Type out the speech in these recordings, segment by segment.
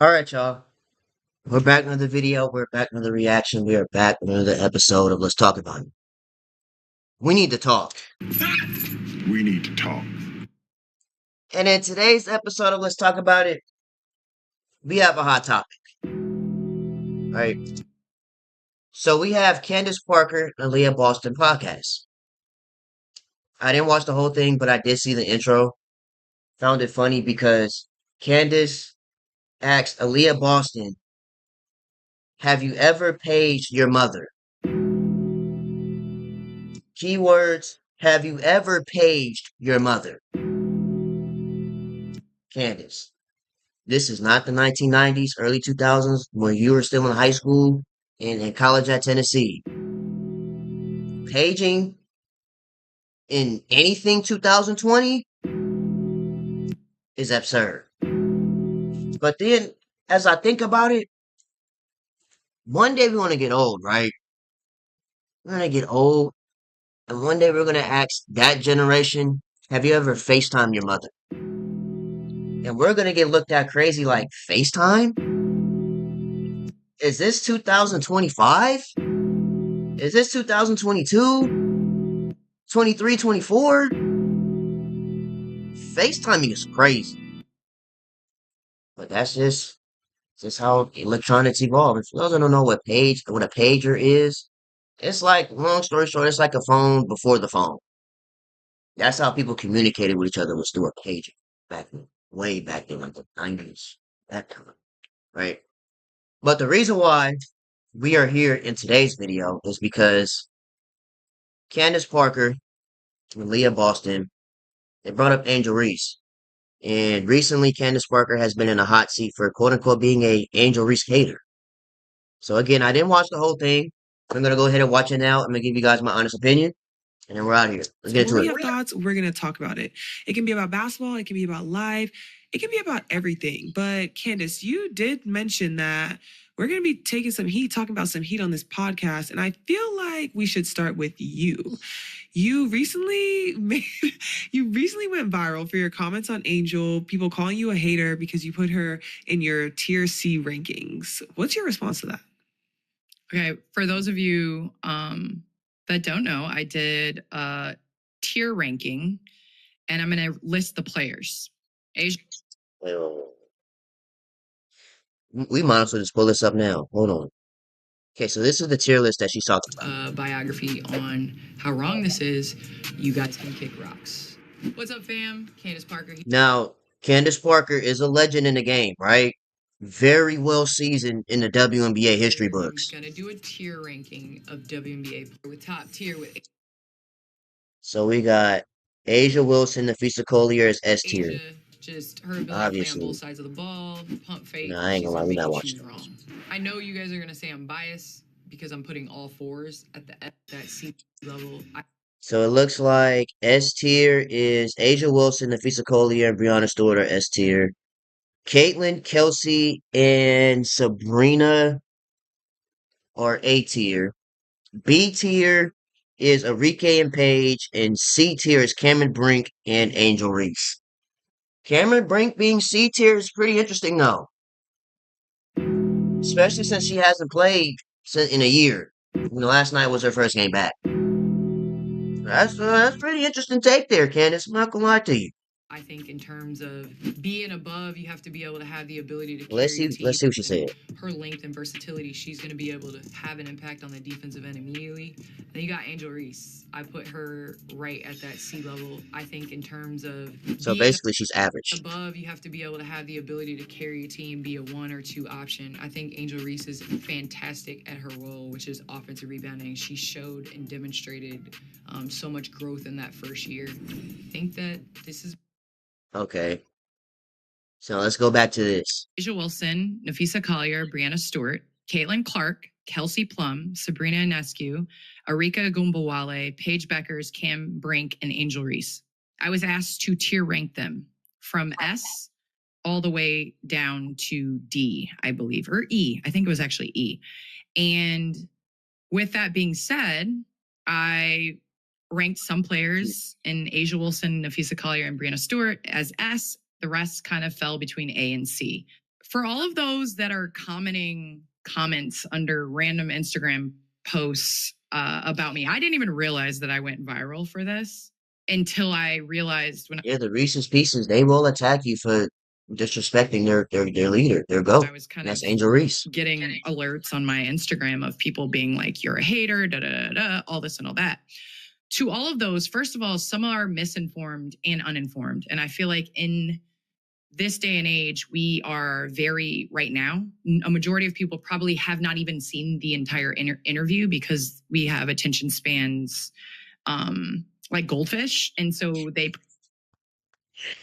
All right, y'all. We're back with another video. We're back with another reaction. We are back with another episode of Let's Talk About It. We need to talk. We need to talk. And in today's episode of Let's Talk About It, we have a hot topic. All right. So we have Candace Parker and Leah Boston podcast. I didn't watch the whole thing, but I did see the intro. Found it funny because Candace asked Aaliyah Boston, "Have you ever paged your mother?" Keywords, have you ever paged your mother? Candace. This is not the 1990s, early 2000s, when you were still in high school and in college at Tennessee. Paging in anything 2020 is absurd. But then, as I think about it, one day we want to get old, right? We're going to get old, and one day we're going to ask that generation, have you ever FaceTimed your mother? And we're going to get looked at crazy like, FaceTime? Is this 2025? Is this 2022? 23, 24? FaceTiming is crazy. But that's just how electronics evolve. If you don't know what a pager is, it's like, long story short, it's like a phone before the phone. That's how people communicated with each other, was through a pager back then, way back in like the 90s, that time, right? But the reason why we are here in today's video is because Candace Parker and Leah Boston, they brought up Angel Reese. And recently, Candace Parker has been in a hot seat for quote unquote being a Angel Reese hater. So again, I didn't watch the whole thing. I'm gonna go ahead and watch it now. I'm gonna give you guys my honest opinion, and then we're out of here. Let's get When into we it. have thoughts, we're going to talk about it. It can be about basketball, it can be about life, it can be about everything. But Candace, you did mention that we're going to be taking some heat, talking about some heat on this podcast. And I feel like we should start with you. You recently went viral for your comments on Angel, people calling you a hater because you put her in your tier C rankings. What's your response to that? Okay, for those of you that don't know, I did a tier ranking, and I'm going to list the players. Asia. We might as well just pull this up now. Hold on. Okay, so this is the tier list that she's talking about. Biography on how wrong this is. You guys can kick rocks. What's up, fam? Candace Parker. Now, Candace Parker is a legend in the game, right? Very well seasoned in the WNBA history books. I'm going to do a tier ranking of WNBA with top tier with. So we got Asia Wilson, Nafisa Collier as S tier. Asia, just her ability Obviously. to play on both sides of the ball, pump fake. No, I ain't gonna lie, we not watching. Wrong. I know you guys are gonna say I'm biased because I'm putting all fours at that C level. So it looks like S tier is Asia Wilson, Nafisa Collier, and Breonna Stewart are S tier. Caitlin, Kelsey, and Sabrina are A tier. B tier is Arike and Paige, and C tier is Cameron Brink and Angel Reese. Cameron Brink being C tier is pretty interesting, though. Especially since she hasn't played in a year. Last night was her first game back. That's pretty interesting take there, Candace. I'm not gonna lie to you. I think in terms of being above, you have to be able to have the ability to carry Let's see what she said. Her length and versatility, she's going to be able to have an impact on the defensive end immediately. Then you got Angel Reese. I put her right at that C level. I think in terms of so basically she's average. Above, you have to be able to have the ability to carry a team, be a 1 or 2 option. I think Angel Reese is fantastic at her role, which is offensive rebounding. She showed and demonstrated so much growth in that first year. I think that this is. Okay. So let's go back to this. Asia Wilson, Nafisa Collier, Breonna Stewart, Caitlin Clark, Kelsey Plum, Sabrina Ionescu, Arika Gumbawale, Paige Beckers, Cam Brink, and Angel Reese. I was asked to tier rank them from S all the way down to D, I believe, or E. I think it was actually E. And with that being said, I ranked some players in Asia Wilson, Nafisa Collier, and Breonna Stewart as S. The rest kind of fell between A and C. For all of those that are commenting comments under random Instagram posts about me, I didn't even realize that I went viral for this until I realized when Yeah, the Reese's Pieces, they will attack you for disrespecting their leader, their GOAT. I was kind That's of Angel Reese. getting alerts on my Instagram of people being like, you're a hater, da da da da, all this and all that. To all of those, first of all, some are misinformed and uninformed. And I feel like in this day and age, we are very, right now, a majority of people probably have not even seen the entire interview because we have attention spans like goldfish. And so they.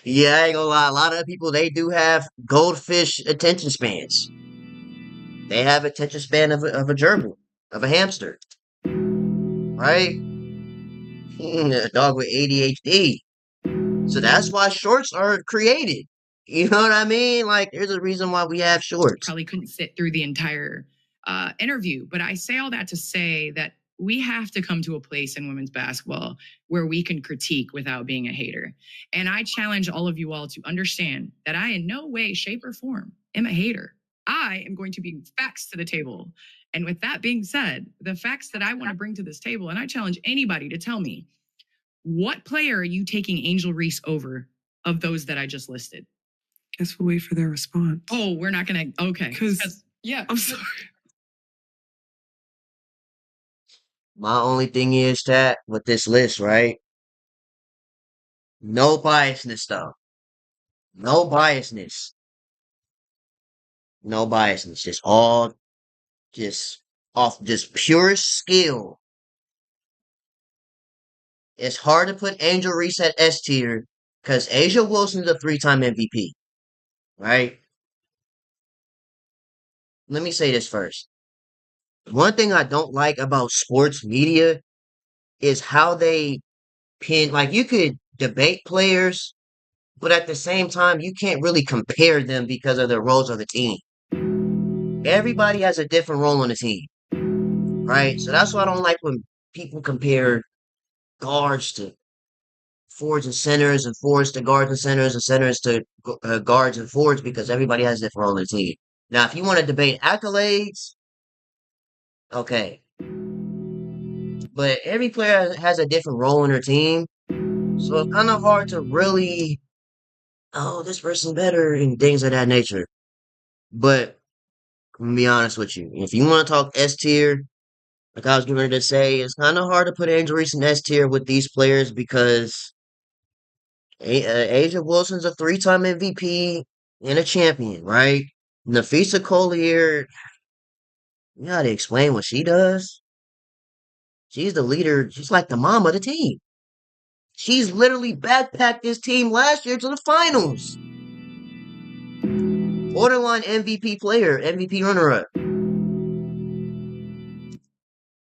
Yeah, I ain't gonna lie. A lot of people, they do have goldfish attention spans. They have attention span of a gerbil, of a hamster, right? A dog with ADHD. So that's why shorts are created. You know what I mean? Like, there's a reason why we have shorts. Probably couldn't sit through the entire interview. But I say all that to say that we have to come to a place in women's basketball where we can critique without being a hater. And I challenge all of you all to understand that I, in no way, shape, or form, am a hater. I am going to bring facts to the table. And with that being said, the facts that I want to bring to this table, and I challenge anybody to tell me, what player are you taking Angel Reese over of those that I just listed? Guess we'll wait for their response. Oh, we're not going to. Okay. Because, yeah. I'm sorry. My only thing is that with this list, right? No biasness, though. No biasness. No biasness. Just all, just off, just pure skill. It's hard to put Angel Reese at S tier because Asia Wilson's a 3-time MVP, right? Let me say this first. One thing I don't like about sports media is how they pin, like, you could debate players, but at the same time, you can't really compare them because of their roles on the team. Everybody has a different role on the team, right? So that's why I don't like when people compare guards to forwards and centers, and forwards to guards and centers to guards and forwards, because everybody has a different role on the team. Now, if you want to debate accolades, okay. But every player has a different role in their team. So it's kind of hard to really, oh, this person's better and things of that nature. But I'm gonna be honest with you. If you want to talk S tier, like I was getting ready to say, it's kind of hard to put Angel Reese in S tier with these players because Asia Wilson's a 3-time MVP and a champion, right? Nafisa Collier, you gotta explain what she does. She's the leader. She's like the mom of the team. She's literally backpacked this team last year to the finals. Borderline MVP player, MVP runner-up.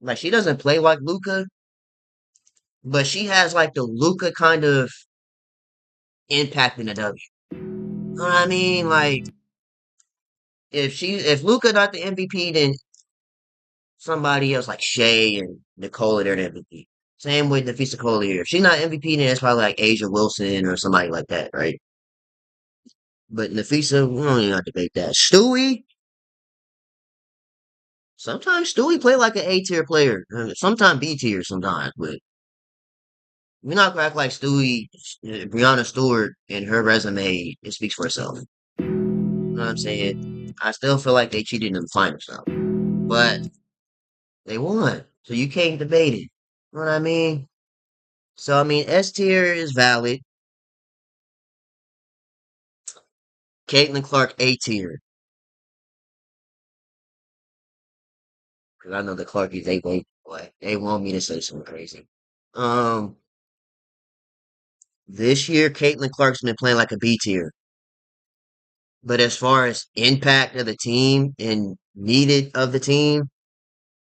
Like, she doesn't play like Luca, but she has like the Luca kind of impact in the W. You know what I mean? Like, if Luca not the MVP, then somebody else like Shea and Nicola, they're the MVP. Same with Nafisa Collier. If she's not MVP, then it's probably like Asia Wilson or somebody like that, right? But Nafisa, we don't even have to debate that. Stewie, sometimes Stewie play like an A tier player. Sometimes B tier sometimes, but we're not gonna act like Stewie, Brianna Stewart, and her resume, it speaks for itself. You know what I'm saying? I still feel like they cheated in the finals though. But they won. So you can't debate it. You know what I mean? So I mean S tier is valid. Caitlin Clark A tier. Because I know the Clarkies, they want me to say something crazy. Um this year Caitlin Clark's been playing like a B tier. But as far as impact of the team and needed of the team,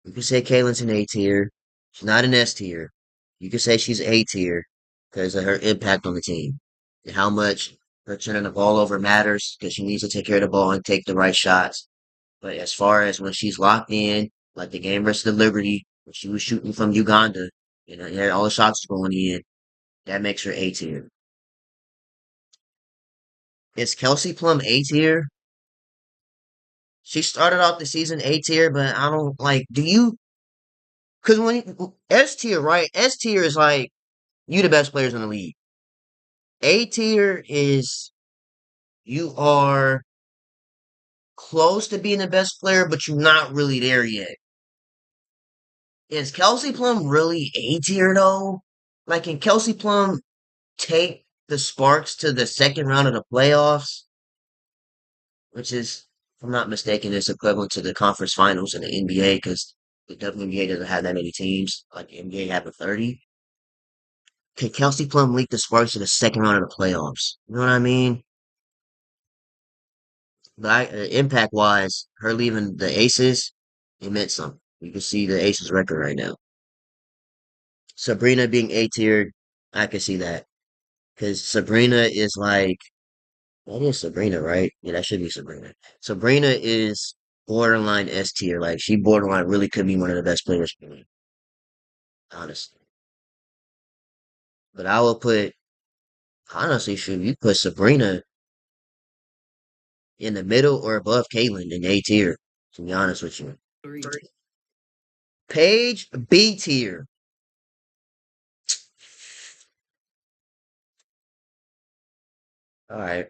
you can say Kaylin's an A tier. She's not an S tier. You can say she's A tier because of her impact on the team and how much her turning the ball over matters because she needs to take care of the ball and take the right shots. But as far as when she's locked in, like the game versus the Liberty, when she was shooting from Uganda, and all the shots going in, that makes her A tier. Is Kelsey Plum A tier? She started off the season A tier, but I don't like. Do you? Because S tier, right? S tier is like you the best players in the league. A tier is you are close to being the best player, but you're not really there yet. Is Kelsey Plum really A tier though? Like, can Kelsey Plum take the Sparks to the second round of the playoffs? Which is, if I'm not mistaken, is equivalent to the conference finals in the NBA because the WNBA doesn't have that many teams like the NBA having 30. Can Kelsey Plum lead the Sparks to the second round of the playoffs? You know what I mean? But impact wise, her leaving the Aces, it meant something. You can see the Aces record right now. Sabrina being A tiered, I can see that. Because Sabrina is like, that is Sabrina, right? Yeah, that should be Sabrina. Sabrina is borderline S tier. Like, she borderline really could be one of the best players for me, honestly. But I will put, honestly, should you put Sabrina in the middle or above Caitlyn in A tier, to be honest with you. Paige, B tier. All right.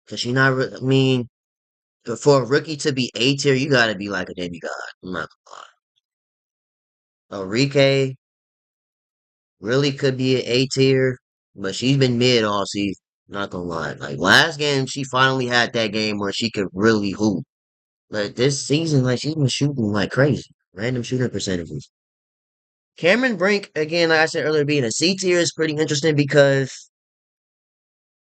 Because she not, I mean, for a rookie to be A tier, you got to be like a demigod. I'm not gonna lie. Enrique really could be an A tier, but she's been mid all season. Not gonna lie. Like last game, she finally had that game where she could really hoop. But this season, like she's been shooting like crazy. Random shooting percentages. Cameron Brink, again, like I said earlier, being a C tier is pretty interesting because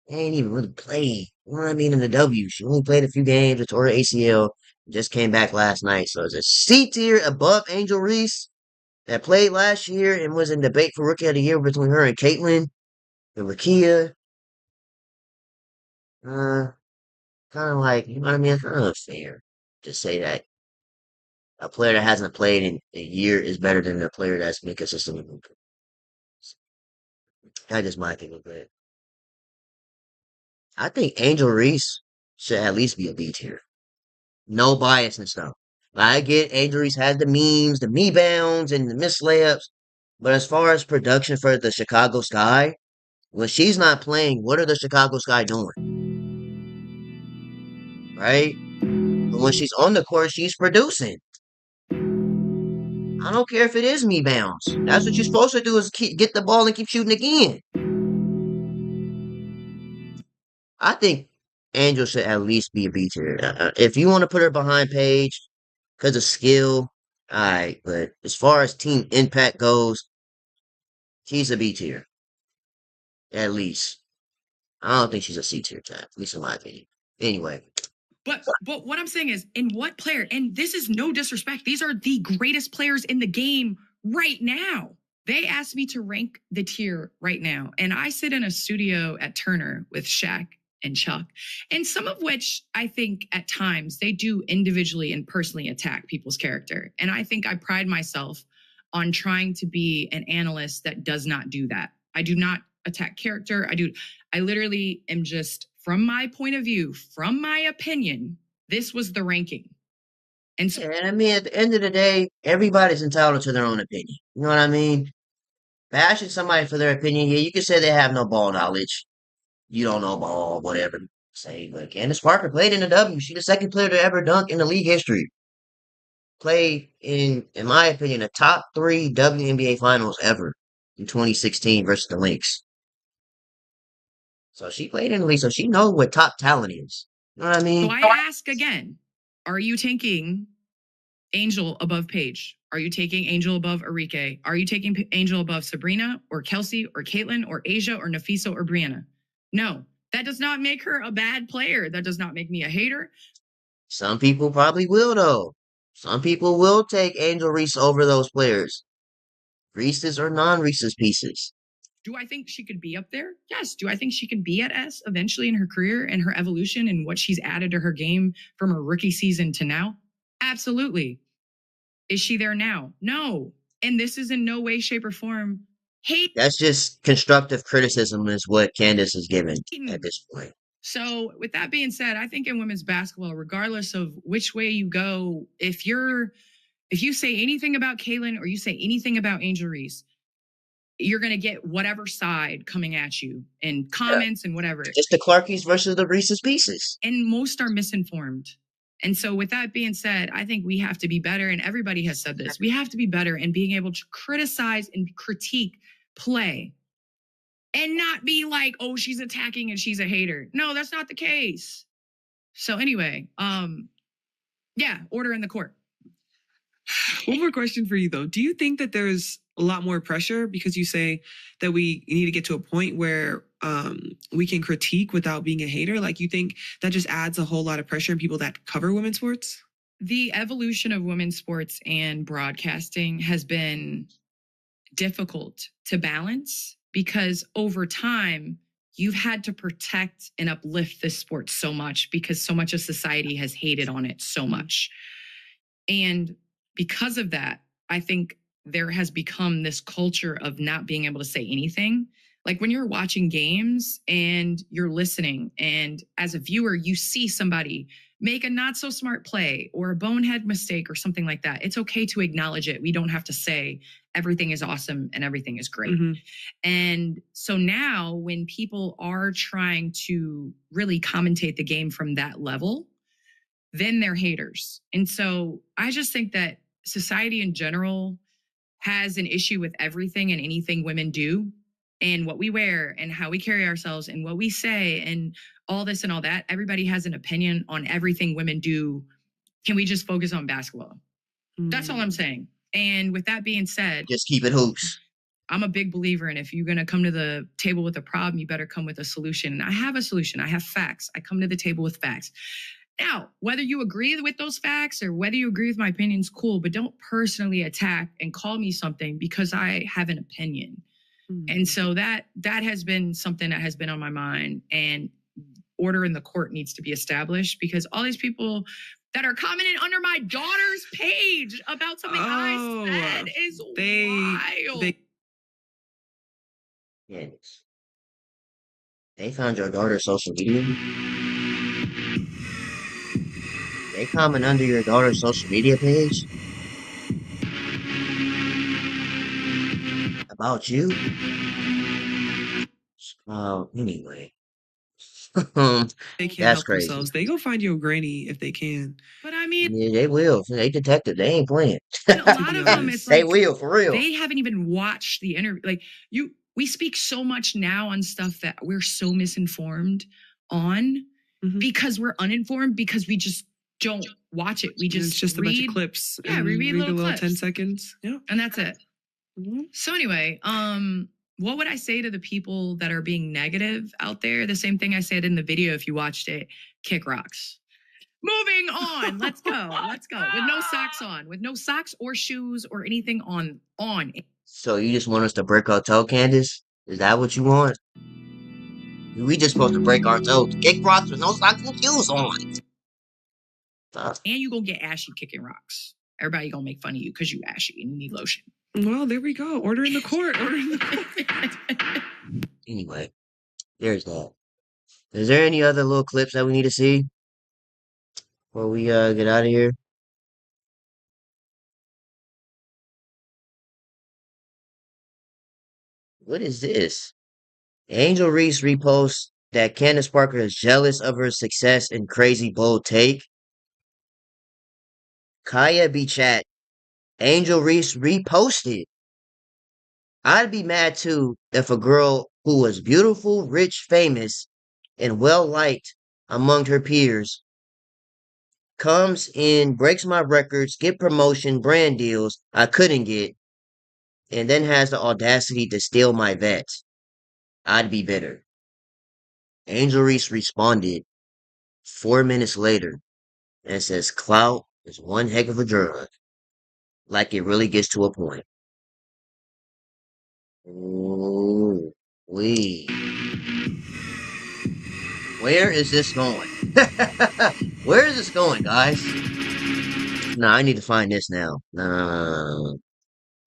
they ain't even really played. You know what I mean? In the W, she only played a few games. It tore her ACL. Just came back last night, so it's a C tier above Angel Reese that played last year and was in debate for Rookie of the Year between her and Caitlyn and Rakia. Uh, kind of like, you know what I mean? It's kind of unfair to say that a player that hasn't played in a year is better than a player that's been consistently moving. That's just my opinion, but I think Angel Reese should at least be a B tier. No bias and stuff. I get Angel Reese has the memes, the me bounds, and the missed layups, but as far as production for the Chicago Sky, when she's not playing, what are the Chicago Sky doing? Right? But when she's on the court, she's producing. I don't care if it is me bounce. That's what you're supposed to do is get the ball and keep shooting again. I think Angel should at least be a B tier. If you want to put her behind Paige because of skill, alright. But as far as team impact goes, she's a B tier at least. I don't think she's a C tier type, at least in my opinion. Anyway, But what I'm saying is, in what player, and this is no disrespect, these are the greatest players in the game right now. They asked me to rank the tier right now. And I sit in a studio at Turner with Shaq and Chuck, and some of which I think at times they do individually and personally attack people's character. And I think I pride myself on trying to be an analyst that does not do that. I do not attack character. I literally am just, from my point of view, from my opinion, this was the ranking. And so, yeah, I mean, at the end of the day, everybody's entitled to their own opinion. You know what I mean? Bashing somebody for their opinion, yeah, you can say they have no ball knowledge. You don't know ball, whatever you say. But Candace Parker played in the W. She's the second player to ever dunk in the league history. Played in my opinion, the top three WNBA finals ever in 2016 versus the Lynx. So she played in the league, so she knows what top talent is. You know what I so mean? I ask again, are you taking Angel above Paige? Are you taking Angel above Enrique? Are you taking Angel above Sabrina or Kelsey or Caitlyn or Asia or Nafisa or Brianna? No, that does not make her a bad player. That does not make me a hater. Some people probably will though. Some people will take Angel Reese over those players. Reese's or non-Reese's pieces. Do I think she could be up there? Yes. Do I think she can be at S eventually in her career and her evolution and what she's added to her game from her rookie season to now? Absolutely. Is she there now? No. And this is in no way, shape, or form hate. That's just constructive criticism is what Candace is given at this point. So, with that being said, I think in women's basketball, regardless of which way you go, if you say anything about Kaylin or you say anything about Angel Reese, you're going to get whatever side coming at you in comments and whatever. It's the Clarkies versus the Reese's Pieces. And most are misinformed. And so, with that being said, I think we have to be better. And everybody has said this. We have to be better in being able to criticize and critique play and not be like, oh, she's attacking and she's a hater. No, that's not the case. So anyway, yeah, order in the court. One more question for you, though. Do you think that there's a lot more pressure because you say that we need to get to a point where we can critique without being a hater? Like, you think that just adds a whole lot of pressure on people that cover women's sports? The evolution of women's sports and broadcasting has been difficult to balance because over time, you've had to protect and uplift this sport so much because so much of society has hated on it so much. And because of that, I think there has become this culture of not being able to say anything. Like when you're watching games and you're listening, and as a viewer, you see somebody make a not so smart play or a bonehead mistake or something like that. It's okay to acknowledge it. We don't have to say everything is awesome and everything is great. Mm-hmm. And so now when people are trying to really commentate the game from that level, then they're haters. And so I just think that society in general has an issue with everything and anything women do and what we wear and how we carry ourselves and what we say and all this and all that. Everybody has an opinion on everything women do. Can we just focus on basketball? That's all I'm saying. And with that being said, just keep it hoops. I'm a big believer in if you're going to come to the table with a problem, you better come with a solution. And I have a solution. I have facts. I come to the table with facts. Now, whether you agree with those facts or whether you agree with my opinions, cool, but don't personally attack and call me something because I have an opinion. And so that has been something that has been on my mind, and order in the court needs to be established because all these people that are commenting under my daughter's page about something I said is wild. Candace, they found your daughter's social media. They comment under your daughter's social media page about you. Anyway. They can't That's help crazy. themselves. They go find your granny if they can. But I mean, yeah, they will. They detective. They ain't playing. And a lot of them, it's like they will for real. They haven't even watched the interview. Like we speak so much now on stuff that we're so misinformed on because we're uninformed because we just don't watch it. We just it's just read, a bunch of clips. Yeah, we read little clips. 10 seconds. Yeah, and that's it. So anyway, what would I say to the people that are being negative out there? The same thing I said in the video. If you watched it, kick rocks. Moving on. Let's go. Let's go. With no socks on. With no socks or shoes or anything on. So you just want us to break our toe, Candace? Is that what you want? We just supposed to break our toes. Kick rocks with no socks and shoes on. And you gonna get ashy kicking rocks. Everybody gonna make fun of you because you ashy and you need lotion. Well, there we go. Order in the court. Order in the court. Anyway, there's that. Is there any other little clips that we need to see before we get out of here? What is this? Angel Reese reposts that Candace Parker is jealous of her success and crazy bold take. Kaya B. Chat. Angel Reese reposted. I'd be mad too if a girl who was beautiful, rich, famous, and well liked among her peers comes in, breaks my records, get promotion, brand deals I couldn't get, and then has the audacity to steal my vet. I'd be bitter. Angel Reese responded 4 minutes later and says clout is one heck of a drug. Like it really gets to a point. Ooh, wee. Where is this going? Where is this going, guys? Nah, I need to find this now. Nah.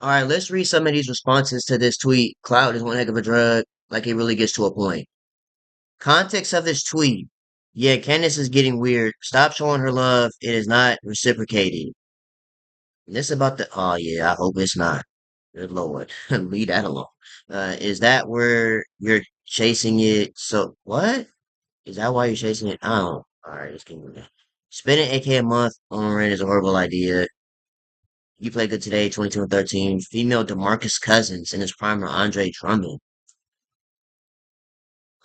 Alright, let's read some of these responses to this tweet. Cloud is one heck of a drug. Like it really gets to a point. Context of this tweet. Yeah, Candace is getting weird. Stop showing her love. It is not reciprocated. And this about the. Oh yeah, I hope it's not. Good Lord, leave that alone. Is that where you're chasing it? So what? Is that why you're chasing it? I don't know. All right, let's keep moving. Spending 8K a month on rent is a horrible idea. You play good today, 22 and 13. Female DeMarcus Cousins in his prime are Andre Drummond.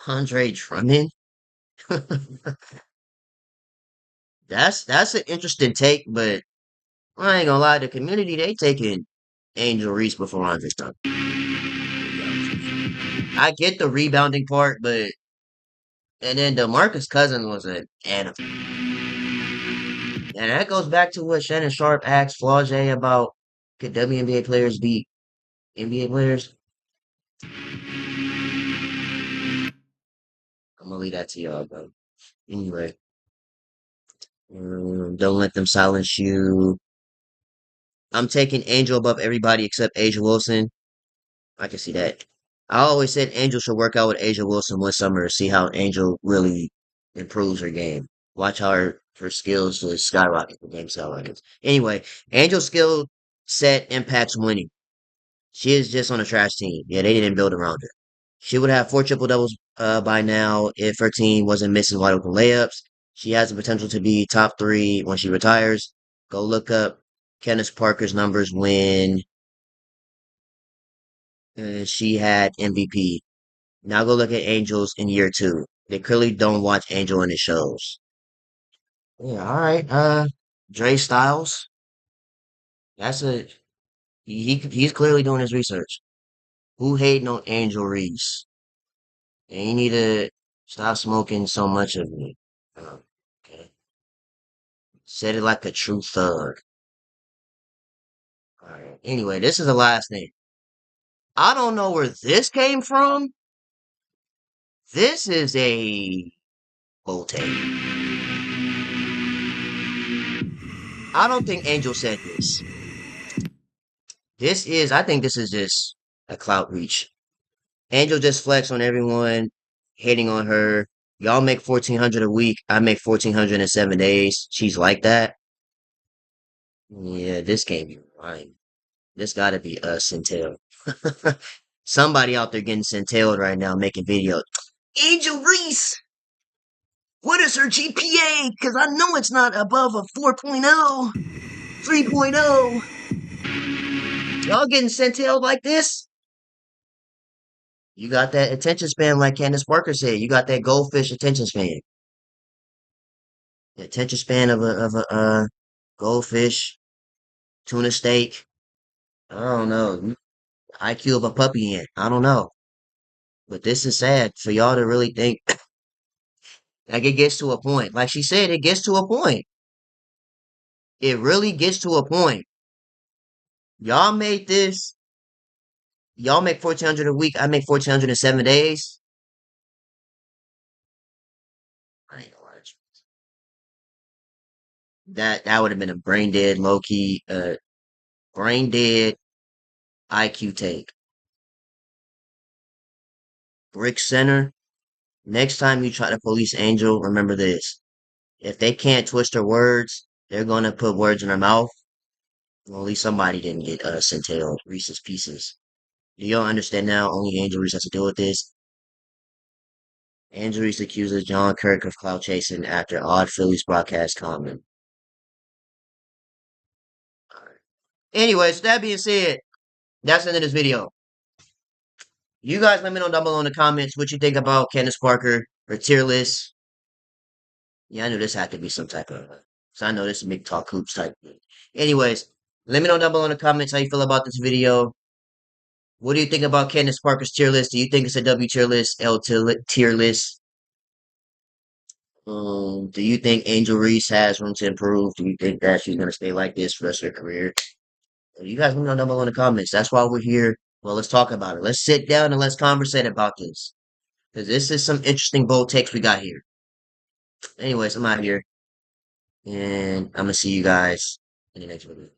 Andre Drummond? That's an interesting take, but I ain't gonna lie, the community they taking Angel Reese before Andre Drummond. I get the rebounding part, but and then DeMarcus Cousins was an animal. And that goes back to what Shannon Sharp asked Flau'jae about could WNBA players beat NBA players? I'm gonna leave that to y'all, bro. Anyway, don't let them silence you. I'm taking Angel above everybody except Asia Wilson. I can see that. I always said Angel should work out with Asia Wilson one summer to see how Angel really improves her game. Watch how her skills will skyrocket the game skyrockets. Anyway, Angel's skill set impacts winning. She is just on a trash team. Yeah, they didn't build around her. She would have four triple doubles by now if her team wasn't missing wide open layups. She has the potential to be top three when she retires. Go look up Candace Parker's numbers when she had MVP. Now go look at Angels in year two. They clearly don't watch Angel in the shows. Yeah, all right. Dre Styles. That's a he's clearly doing his research. Who hating on Angel Reese? And you need to stop smoking so much of me. Okay. Said it like a true thug. All right. Anyway, this is the last name. I don't know where this came from. This is a bold take. I don't think Angel said this. I think this is just a clout reach. Angel just flex on everyone, hating on her. Y'all make 1,400 a week. I make 1,400 in 7 days. She's like that. Yeah, this can't be right. This gotta be us, Centel. Somebody out there getting Centelled right now making videos. Angel Reese, what is her GPA? Because I know it's not above a 4.0, 3.0. Y'all getting Centelled like this? You got that attention span, like Candace Parker said. You got that goldfish attention span. The attention span of a goldfish, tuna steak. I don't know. IQ of a puppy ant. I don't know. But this is sad for y'all to really think like it gets to a point. Like she said, it gets to a point. It really gets to a point. Y'all made this. Y'all make 1,400 a week. I make 1,400 in 7 days. I ain't gonna lie. That would have been a brain dead, low key, brain dead IQ take. Brick Center. Next time you try to police Angel, remember this. If they can't twist her words, they're gonna put words in her mouth. Well, at least somebody didn't get Centel Reese's Pieces. Do y'all understand now? Only Angel Reese has to deal with this. Angel Reese accuses John Kirk of clout chasing after odd Phillies broadcast comment. Anyways, that being said, that's the end of this video. You guys let me know down below in the comments what you think about Candace Parker, her tier list. Yeah, I knew this had to be some type of, so I know this is big talk hoops type thing. Anyways, let me know down below in the comments how you feel about this video. What do you think about Candace Parker's tier list? Do you think it's a W tier list, tier list? Do you think Angel Reese has room to improve? Do you think that she's gonna stay like this for the rest of her career? You guys let me know down below in the comments. That's why we're here. Well, let's talk about it. Let's sit down and let's conversate about this. Because this is some interesting bold takes we got here. Anyways, I'm out here. And I'm gonna see you guys in the next video.